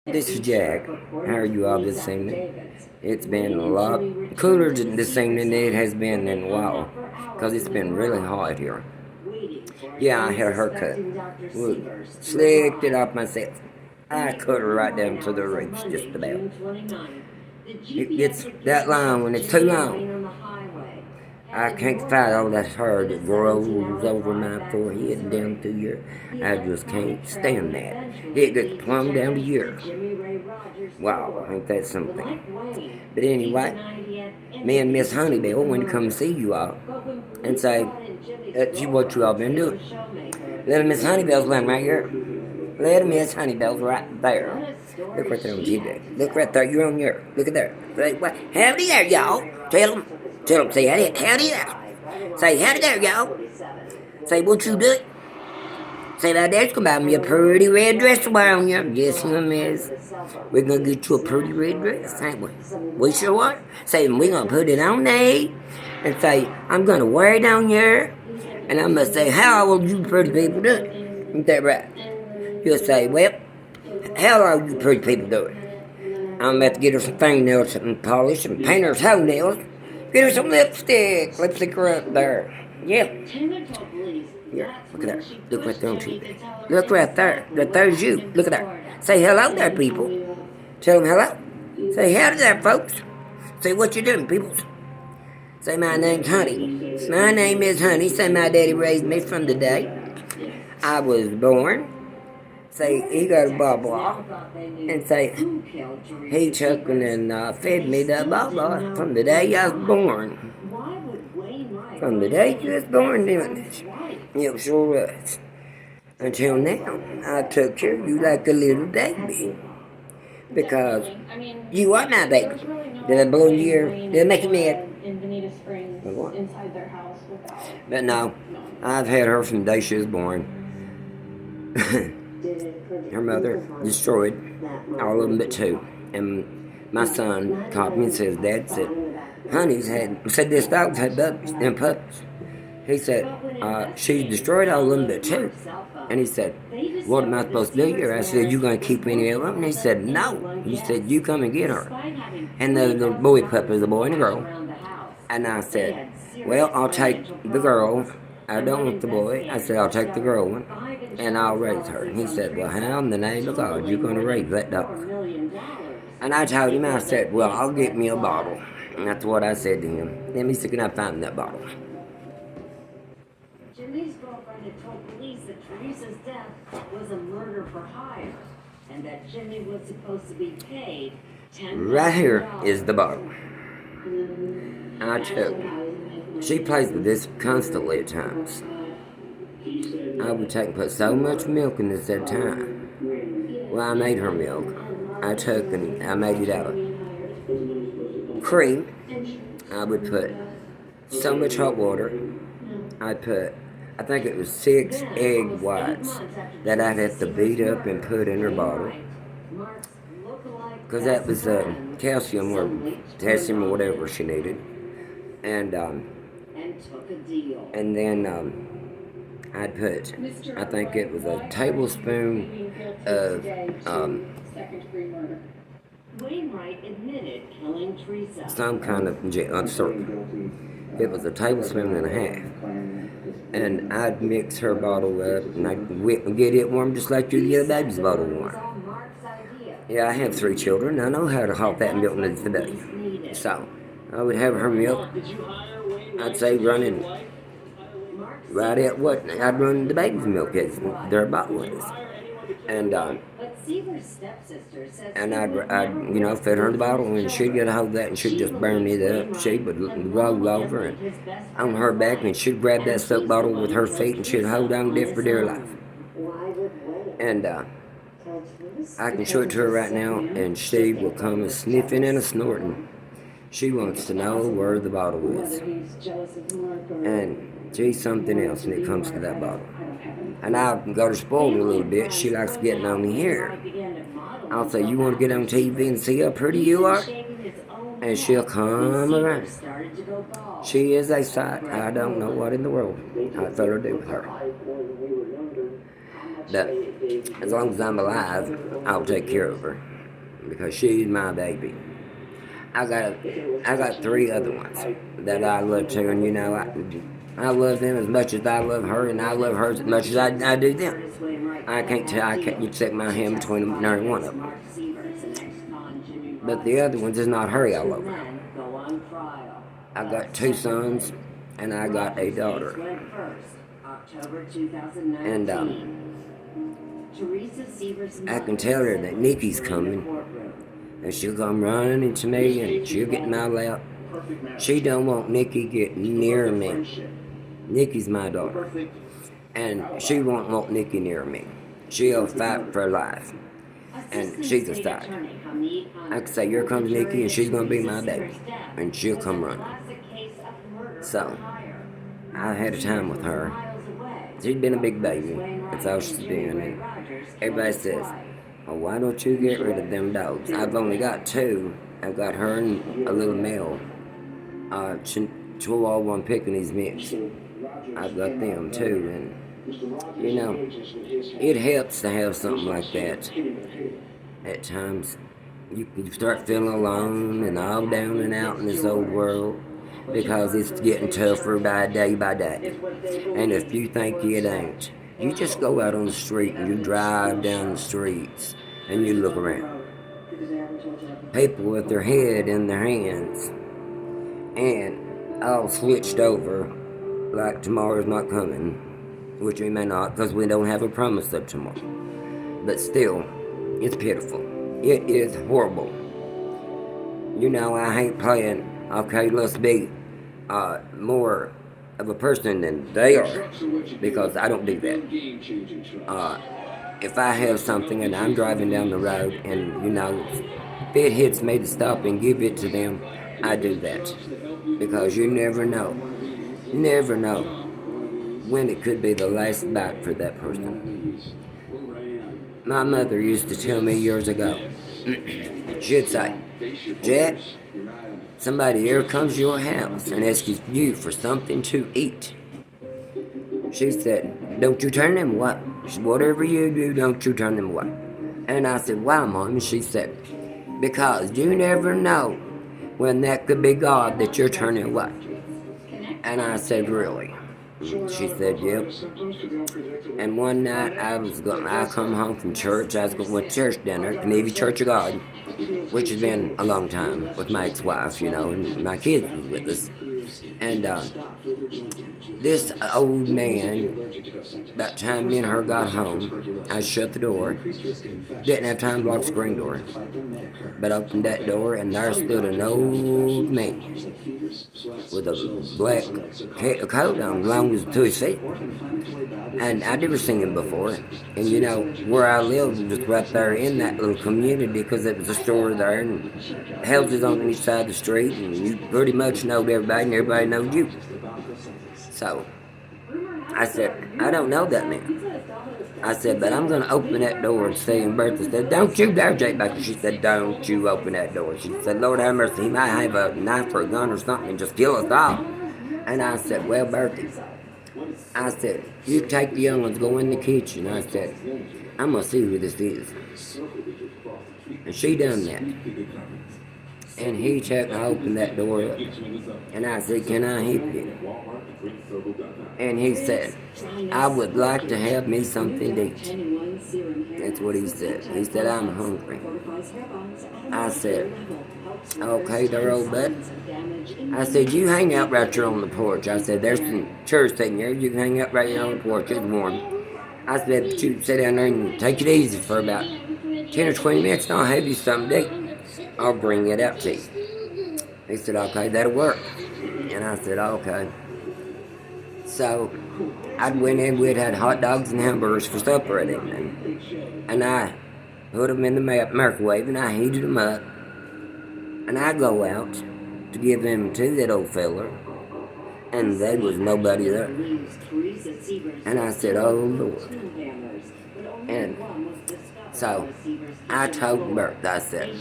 This is Jack. How are you all this evening? It's been a lot cooler this evening than it has been in a while because it's been really hot here. Yeah, I had a haircut. Look, slicked it off myself. I cut her right down to the roots just about. It gets that long when it's too long. I can't fight all that hair that grows over my forehead and down through here. I just can't stand that. It gets plumb down to here. Wow, ain't that something? But anyway, me and Miss Honeybell went to come see you all and say, that's what you all been doing. Little Miss Honeybell's laying right here. Little Miss Honeybell's right there. Look right there on TV. Look right there, you're on here. Look at there. Howdy there, y'all. Tell them, say howdy there. Say howdy there, y'all. Say what you do. Say that there's gonna buy me a pretty red dress to wear on you. Yes, miss. We're gonna get you a pretty red dress, ain't we? We sure are. Say we're gonna put it on there and say, I'm gonna wear it on here. And I'm gonna say, how will you pretty people do it? Ain't that right? You'll say, well, how are you pretty people doing? I'm about to get her some fingernails and polish and paint her toenails. Get her some lipstick. Lipstick right there. Yeah. Yeah, look at there. Look right there on TV. Look right there. There's you. Look at there. Say hello there, people. Tell them hello. Say howdy there, folks. Say what you doing, people. Say my name's Honey. My name is Honey. Say my daddy raised me from the day I was born. Say he got a blah and say he took and fed me that blah from the day I was born. From the day you was born doing this. It sure was. Until now, I took care of you like a little baby. Because you are my baby. Did I blow your ear? Did I make you mad? But no, I've had her from the day she was born. Her mother destroyed all of them but two. And my son called me and says, Dad said, this dog's had puppies. He said, she destroyed all of them but two. And he said, what am I supposed to do here? I said, you going to keep any of them? And he said, no. He said, you come and get her. And the boy puppy is a boy and a girl. And I said, well, I'll take the girl. I don't want the boy. I said, I'll take the girl one, and I'll raise her. And he said, well, how in the name of God you going to raise that dog? And I told him, I said, well, I'll get me a bottle. And that's what I said to him. Let me see, can I find that bottle? Jimmy's girlfriend had told police that Teresa's death was a murder for hire, and that Jimmy was supposed to be paid $10,000. Right here is the bottle. I took. She plays with this constantly at times. I would take and put so much milk in this at a time. Well, I made her milk. I took and I made it out of cream. I would put so much hot water. I think it was 6 egg whites that I'd have to beat up and put in her bottle. Because that was calcium or potassium or whatever she needed. And then I'd put, I think it was a tablespoon of some kind of syrup. It was a tablespoon and a half. And I'd mix her bottle up and I'd get it warm just like you get a baby's bottle warm. Yeah, I have 3 children. I know how to hot that milk needs to be. So I would have her milk. I'd say running right at what I'd run the baby's milk as their bottle is. And I'd fed her the bottle and she'd get a hold of that and she'd just burn it up. She would roll over and on her back and she'd grab that soap bottle with her feet and she'd hold on to it for dear life. And I can show it to her right now and she will come a sniffing and a snorting. She wants to know where the bottle is. And she's something else when it comes to that bottle. And I'll go to spoil her a little bit. She likes getting on me here. I'll say, you want to get on TV and see how pretty you are? And she'll come around. She is a sight. I don't know what in the world I'd rather do with her. But as long as I'm alive, I'll take care of her. because she's my baby. I got three other ones that I love too, and I love them as much as I love her, and I love her as much as I do them. I can't you stick my hand between them, nary one of them. But the other ones is not her I love her. I got two sons, and I got a daughter. And I can tell her that Nikki's coming, and she'll come running into me, and she'll get in my lap. She don't want Nikki getting near me. Nikki's my daughter, and she won't want Nikki near me. She'll fight for life, and she's a fighter. I can say, here comes Nikki, and she's gonna be my baby, and she'll come running. So, I had a time with her. She's been a big baby. That's all she's been. And everybody says, oh, why don't you get rid of them dogs? I've only got two. I've got her and a little male. Chihuahua and Pekingese mix. I've got them too. And, it helps to have something like that. At times, you start feeling alone and all down and out in this old world, because it's getting tougher by day. And if you think it ain't, you just go out on the street and you drive down the streets and you look around. People with their head in their hands and all switched over like tomorrow's not coming, which we may not, because we don't have a promise of tomorrow. But still, it's pitiful. It is horrible. I ain't playing, okay, let's be more of a person than they are, because I don't do that. If I have something and I'm driving down the road and, if it hits me to stop and give it to them, I do that. Because you never know when it could be the last bite for that person. My mother used to tell me years ago, she'd say, Jack, somebody here comes to your house and asks you for something to eat. She said, don't you turn them away. Whatever you do, don't you turn them away. And I said, why, Mom? And she said, because you never know when that could be God that you're turning away. And I said, really? She said, yep. And one night I come home from church. I was going to church dinner, Canevy Church of God, which has been a long time with my ex-wife, and my kids was with us. And this old man, by the time me and her got home, I shut the door. Didn't have time to lock the screen door. But opened that door, and there stood an old man with a black coat on, long as to his feet. And I'd never seen him before. And where I lived was right there in that little community, because there was a store there and houses on each side of the street, and you pretty much knowed everybody and everybody knowed you. So I said, I don't know that man. I said, but I'm going to open that door and see him. Bertha said, don't you dare, Jake Baker. She said, don't you open that door. She said, Lord have mercy, he might have a knife or a gun or something and just kill us all. And I said, well, Bertha, I said, you take the young ones, go in the kitchen. I said, I'm going to see who this is. And she done that. And he checked and opened that door up. And I said, can I help you? And he said, I would like to have me something to eat. That's what he said. He said, I'm hungry. I said, okay there, old bud. I said, you hang out right here on the porch. I said, there's some chairs sitting here. You can hang out right here on the porch. It's warm. I said, but you sit down there and take it easy for about 10 or 20 minutes, and I'll have you something to eat. I'll bring it up to you. He said, okay, that'll work. And I said, okay. So I went in, we'd had hot dogs and hamburgers for supper at evening. And I put them in the microwave and I heated them up. And I go out to give them to that old fella. And there was nobody there. And I said, oh Lord. And so I told Bert, I said,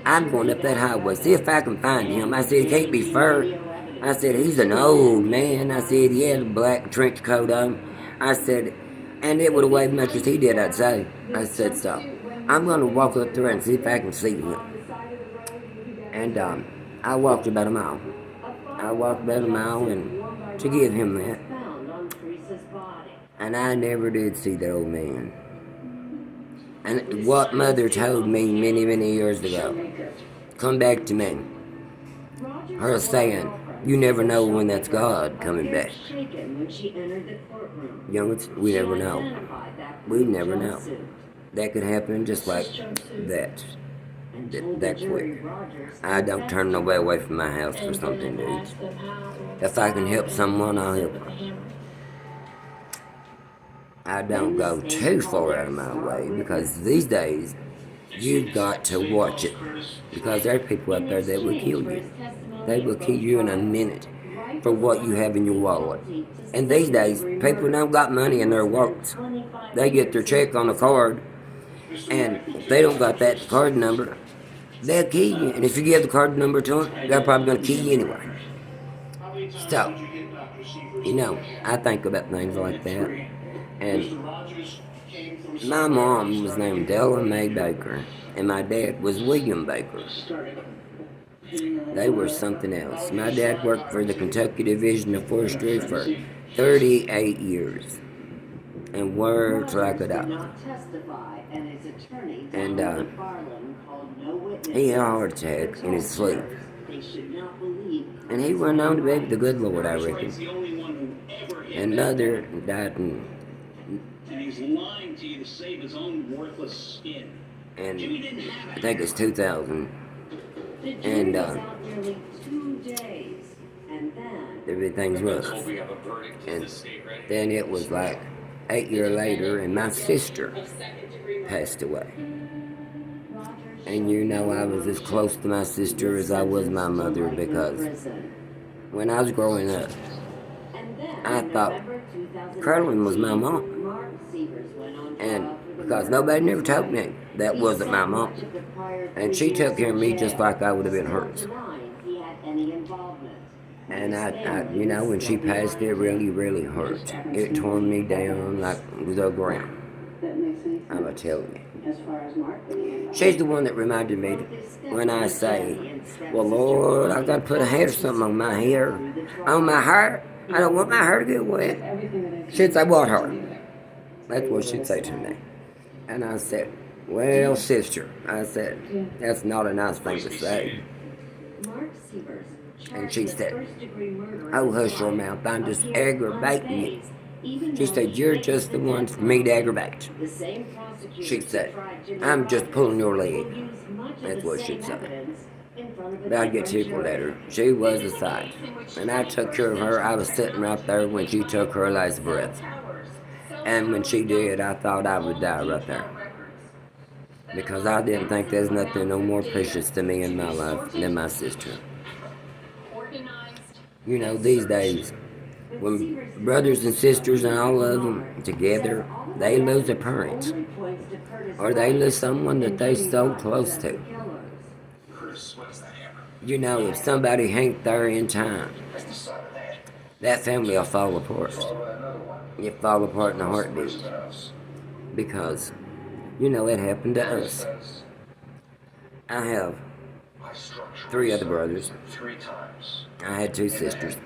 I'm going up that highway, see if I can find him. I said, it can't be fair. I said, he's an old man. I said, he had a black trench coat on. I said, and it would have weighed much as he did, I'd say. I said, so I'm gonna walk up there and see if I can see him. And I walked about a mile. I walked about a mile and to give him that. And I never did see the old man. And what Mother told me many, many years ago, come back to me. Her saying, you never know when that's God coming back. Youngins, we never know. We never know. That could happen just like that. That quick. I don't turn nobody away from my house for something, dude. If I can help someone, I'll help them. I don't go too far out of my way because these days you've got to watch it because there are people out there that will kill you. They will kill you in a minute for what you have in your wallet. And these days, people don't got money in their wallets. They get their check on a card, and if they don't got that card number, they'll kill you. And if you give the card number to them, they're probably going to kill you anyway. So, you know, I think about things like that. And my mom was named Della Mae Baker, and my dad was William Baker. They were something else. My dad worked for the Kentucky Division of Forestry for 38 years and worked like a dog. And he had a heart attack in his sleep. And he went on to be with the good Lord, I reckon. And Mother died in... And he's lying to you to save his own worthless skin. And I think it's 2000. And everything's rough. And then it was like 8 years later, and my sister passed away. And you know, I was as close to my sister as I was my mother because when I was growing up, I thought Carolyn was my mom. And because nobody never told me that wasn't my mom. And she took care of me just like I would have been hers. And I you know, when she passed, it really, really hurt. It tore me down like the ground. I'm going to tell you. She's the one that reminded me when I say, well, Lord, I've got to put a hair something on my hair. On my hair? I don't want my hair to get wet. She'd say, what hair? That's what she'd say to me. And I said, well, sister, I said, that's not a nice thing to say. And she said, oh, hush your mouth, I'm just aggravating you. She said, you're just the one for me to aggravate. She said, I'm just pulling your leg. That's what she'd say. But I'd get tickled at her. She was a sight. And I took care of her. I was sitting right there when she took her last breath. And when she did, I thought I would die right there. Because I didn't think there's nothing no more precious to me in my life than my sister. You know, these days, when brothers and sisters and all of them together, they lose a parent. Or they lose someone that they so close to. You know, if somebody ain't there in time, that family will fall apart. You fall apart in a heartbeat. Because, you know, it happened to us. I have 3 other brothers. I had 2 sisters.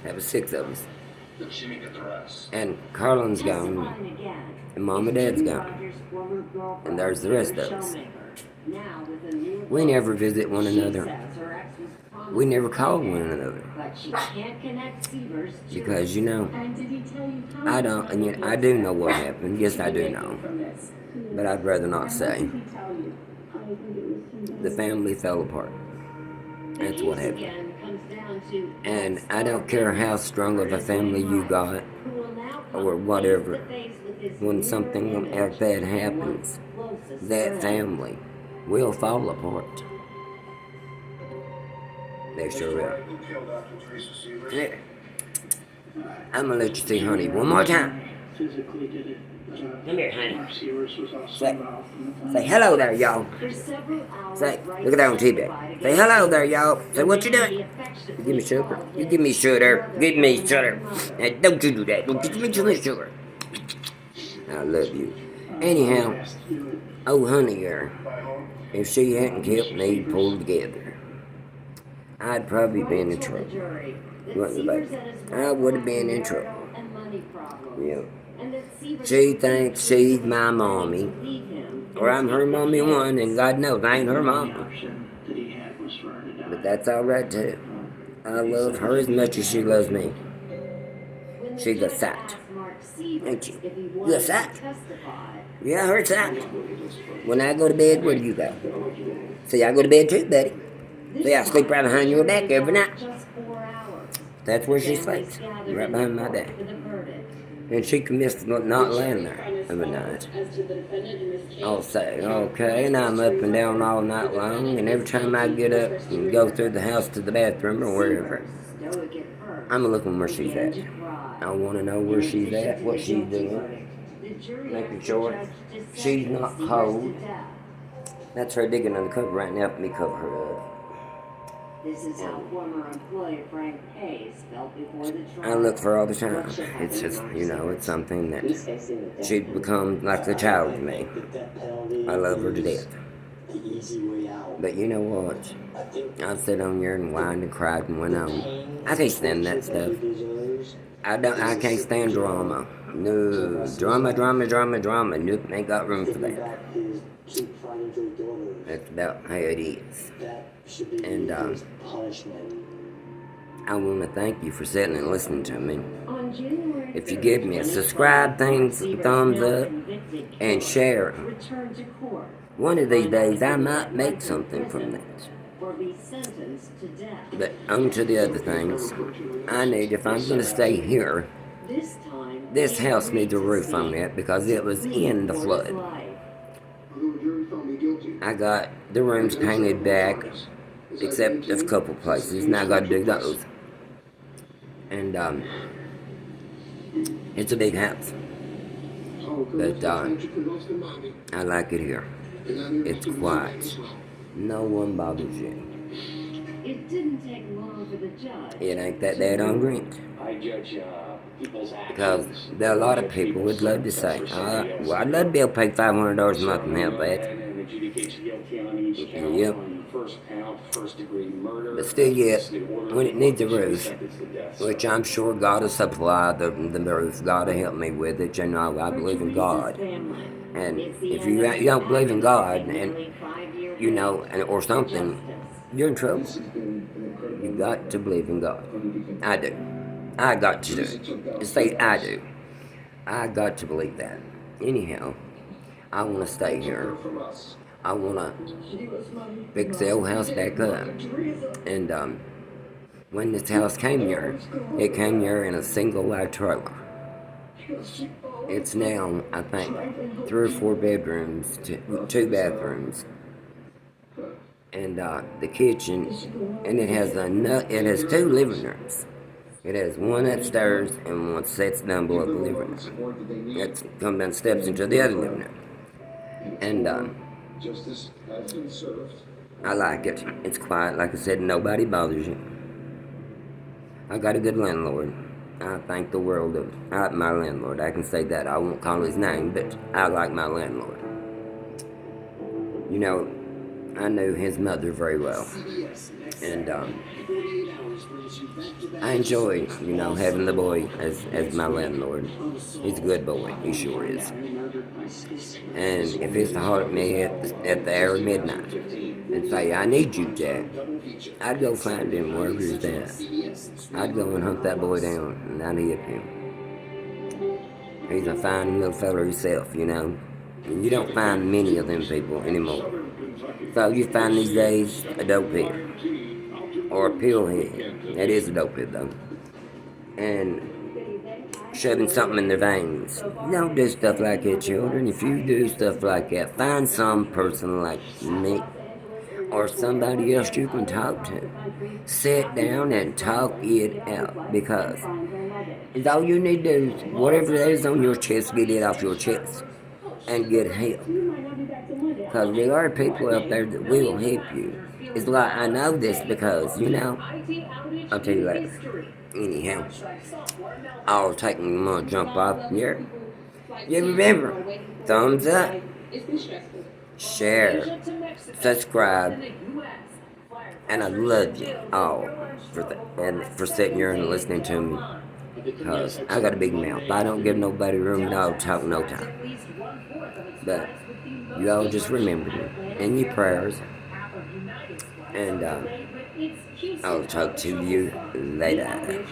That was 6 of us. And Carlin's gone. And Mom and Dad's gone. And there's the rest of us. We never visit one another. We never call one another. Because, you know, I don't, and I do know what happened. Yes, I do know. But I'd rather not say. The family fell apart. That's what happened. And I don't care how strong of a family you got, or whatever, when something like that happens, that family will fall apart. They sure will. Yeah. I'm gonna let you see Honey one more time. Come here, Honey. Say hello there, y'all. Say, look at that on TV. Say hello there, y'all. Say, what you doing? You give me sugar. You give me sugar. Give me sugar. Now, don't you do that. Don't you give me too much sugar. I love you. Anyhow, Oh, honey, girl, if she hadn't kept me pulled together, I'd probably been in trouble. Wasn't it, baby? I would have been in trouble. Yeah. She thinks she's my mommy, or I'm her mommy one, and God knows I ain't her mommy. But that's all right too. I love her as much as she loves me. She's a sight, ain't she? You a sight? Yeah, her sight. When I go to bed, where do you go? See, I go to bed too, buddy. See, I sleep right behind your back every night. That's where she sleeps, right behind my back. And she commits to not laying there every night. I'll say, okay, and I'm up and down all night long, and every time I get up and go through the house to the bathroom or wherever, I'm looking where she's at. I want to know where she's at, what she's doing, making sure she's not cold. That's her digging on the cover right now for me to cover her up. This is how former employee Frank Hayes felt before the I trial. look for her all the time. It's just, it's something that she's become like a child to me. I love her to death. But you know what? I've sat on here and whined and cried and went on. I can't stand that stuff. I can't stand drama. No, drama. Nope, ain't got room for that. That's about how it is. And I want to thank you for sitting and listening to me. If you give me a subscribe, thumbs up, and share, one of these days I might make something from that. But on to the other things. If I'm going to stay here, this house needs a roof on it because it was in the flood. I got the rooms painted back, except a couple places, and I got to do those. And it's a big house, but I like it here. It's quiet. No one bothers you. It didn't take long for the judge. It ain't that bad on rent. Because there are a lot of people would love to say, well, I'd love to be able to pay $500 a month and help that. Yep. But still yet, when it needs a roof, which I'm sure God will supply the roof, God will help me with it, I believe in God. And if you don't believe in God, or something, you're in trouble. You got to believe in God. I do. I got to do it. Say I do. I got to believe that. Anyhow, I want to stay here. I want to fix the old house back up. And when this house came here, it came here in a single wide trailer. It's now, I think, 3 or 4 bedrooms, 2 bathrooms, and the kitchen, and it has 2 living rooms. It has one upstairs and one sits down below the living room. It's come down steps into the other living room. And I like it. It's quiet. Like I said, nobody bothers you. I got a good landlord. I thank the world of my landlord. I can say that. I won't call his name, but I like my landlord. I knew his mother very well. And I enjoy, having the boy as my landlord. He's a good boy. He sure is. And if it's to holler at me at the hour of midnight and say, I need you, Jack, I'd go find him wherever he's at. I'd go and hunt that boy down and I'd hit him. He's a fine little fella himself, And you don't find many of them people anymore. So you find these days a dope head. Or a pill head. That is a dope head, though. And shoving something in their veins. Don't do stuff like that, children. If you do stuff like that, find some person like me or somebody else you can talk to. Sit down and talk it out, because all you need to do is whatever that is on your chest, get it off your chest and get help. Because there are people out there that will help you. It's like, I know this because, I'll tell you later. Anyhow, I'll take me a jump off here. You remember, thumbs up. share, subscribe, and I love you all for sitting here and listening to me. Because I got a big mouth. I don't give nobody room to talk no time. But you all just remember me in your prayers. And I'll talk to you later.